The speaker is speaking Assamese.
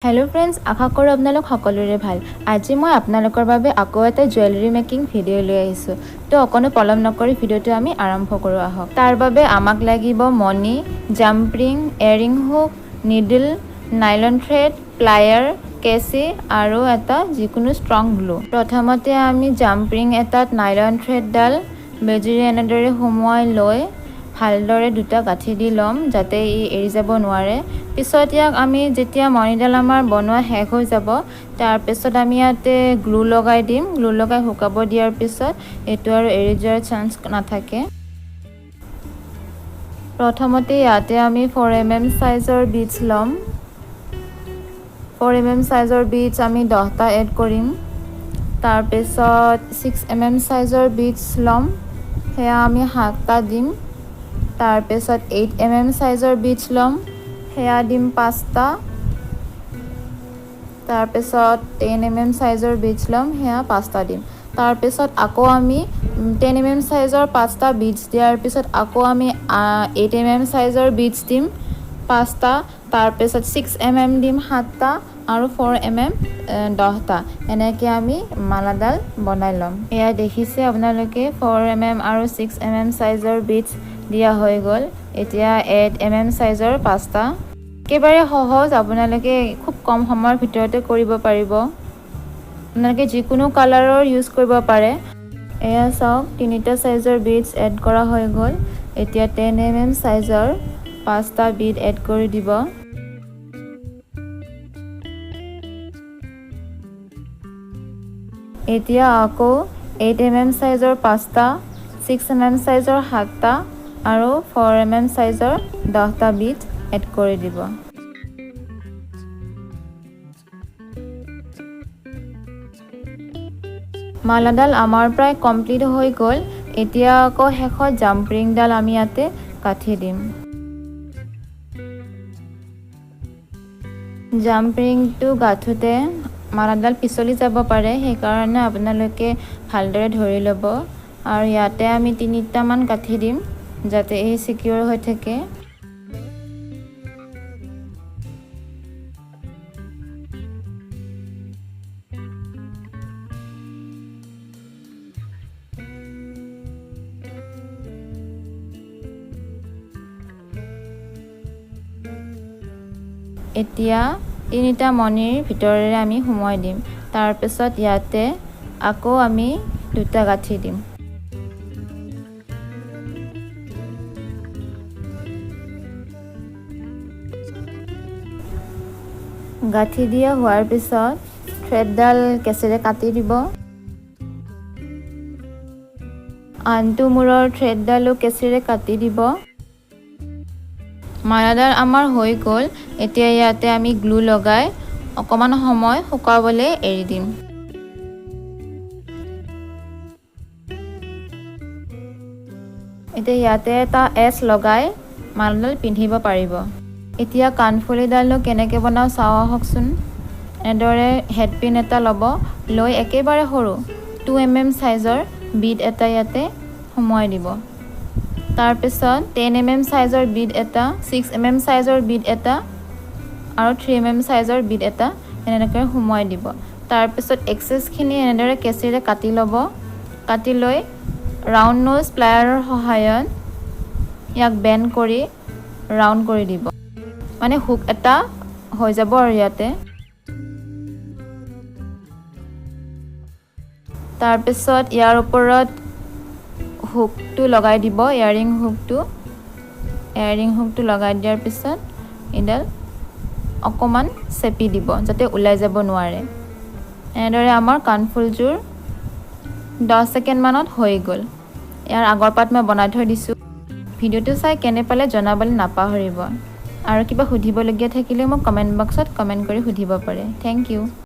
हेलो फ्रेंड्स, आशा करूँ आपनालोक सकलोरे भाल। आज मैं आपनालोकर बारे आको एटा ज्वेलरी मेकिंग भिडिओ লৈ আহিছো। तो अकनो पलम नकरी भिडिओটো आमी आरम्भ करूँ आहक। तार बारे आमाक लागिब मनी, jump ring, earring hook, needle, nylon thread, plier, केसी आरो एटा जिकुनु स्ट्रंग ग्लू। प्रथमते आमी जाम्परिंग एटात नाइलन थ्रेड डाल बेजिरे एनेदरे हुमुआई লৈ ভালদৰে দুটা গাঁঠি দি লম যাতে ই এৰি যাব নোৱাৰে। পিছত ইয়াক আমি যেতিয়া মণিডাল আমাৰ বনোৱা শেষ হৈ যাব তাৰ পিছত আমি ইয়াতে গ্লু লগাই দিম। গ্লু লগাই শুকাব দিয়াৰ পিছত এটো আৰু এৰি যোৱাৰ চান্স নাথাকে। প্ৰথমতে ইয়াতে আমি 4mm সাইজৰ বিডছ লম। 4mm সাইজৰ বিডছ আমি 10টা এড কৰিম। তাৰ পিছত 6mm সাইজৰ বিডছ লম, হেয়া আমি 7টা দিম। तार पिছত 8mm साइजर बीड्स लम, हेया दिम 5टा। तार पिছত 10mm साइजर बीड्स लम, हेया 5टा दिम। तार पिছত आको आमी 10mm साइजर 5टा बीड्स दियार पिছত आको आमी 8mm साइजर बीड्स दिम 5टा। तार पिছত 6mm दिम 7टा আৰু 4mm 10টা। এনেকে আমি মালাডাল বনাই লম। এয়া দেখিছে আপোনালোকে 4mm আৰু 6mm সাইজৰ बीड्स দিয়া হৈ গল। এতিয়া 8mm সাইজৰ 5টা। একেবাৰে সহজ, আপোনালোকে খুব কম সময়ৰ ভিতৰতে কৰিব পাৰিব। আপোনালোকে যিকোনো কালাৰৰ ইউজ কৰিব পাৰে। এয়া চাওক 3টা সাইজৰ বিডছ এড কৰা হৈ গল। এতিয়া 10mm সাইজৰ 5টা বিড এড কৰি দিব। এতিয়া আকৌ 8mm সাইজৰ 5টা, 6mm সাইজৰ 7টা আৰু 4mm সাইজৰ 10টা বিড এড কৰি দিব। মালাডাল আমাৰ প্ৰায় কমপ্লিট হৈ গল। এতিয়া আকৌ শেষত জাম্পৰিংডাল আমি ইয়াতে কাঠি দিম। জাম্পৰিংটো গাঠোতে মালাডাল পিছলি যাব পাৰে, সেইকাৰণে আপোনালোকে ভালদৰে ধৰি ল'ব। আৰু ইয়াতে আমি 3টা মান কাঠি দিম যাতে এই সিকিউৰ হৈ থাকে। এতিয়া 3টা মণিৰ ভিতৰেৰে আমি সুমুৱাই দিম। তাৰ পিছত ইয়াতে আকৌ আমি 2টা গাঁঠি দিম। গাঁঠি দিয়া হোৱাৰ পিছত থ্ৰেডডাল কেঁচেৰে কাটি দিব। আনটো মূৰৰ থ্ৰেডডালো কেঁচেৰে কাটি দিব। মালাডাল আমাৰ হৈ গল। এতিয়া ইয়াতে আমি গ্লু লগাই অকমান সময় শুকাবলৈ এৰি দিম। এতিয়া ইয়াতে এটা এচ লগাই মালাডাল পিন্ধিব পাৰিব। এতিয়া কাণফুলিডালনো কেনেকৈ বনাওঁ চাওঁ আহকচোন। এনেদৰে হেডপিন এটা ল'ব, লৈ একেবাৰে সৰু 2mm সাইজৰ বিড এটা ইয়াতে সুমুৱাই দিব। তাৰ পিছত 10mm সাইজৰ বিড এটা, 6mm সাইজৰ বিড এটা আৰু 3mm সাইজৰ বিড এটা এনেকৈ সুমুৱাই দিব। তাৰ পিছত এক্সেছখিনি এনেদৰে কেঁচিৰে কাটি ল'ব। কাটি লৈ ৰাউণ্ড নোজ প্লায়াৰৰ সহায়ত ইয়াক বেণ্ড কৰি ৰাউণ্ড কৰি দিব। মানে হুক এটা হৈ যাব আৰু ইয়াতে। তাৰ পিছত ইয়াৰ ওপৰত হুকটো লগাই দিব, ইয়াৰিং হুকটো। ইয়াৰিং হুকটো লগাই দিয়াৰ পিছত এডাল অকমান চেপি দিব যাতে ওলাই যাব নোৱাৰে। এনেদৰে আমাৰ কাণফুলযোৰ 10 ছেকেণ্ড মানত হৈ গ'ল। ইয়াৰ আগৰ পাত মই বনাই থৈ দিছোঁ। ভিডিঅ'টো চাই কেনে পালে জনাবলৈ নাপাহৰিব। আৰু কিবা সুধিবলগীয়া থাকিলে মোক কমেণ্ট বক্সত কমেণ্ট কৰি সুধিব পাৰে। Thank U.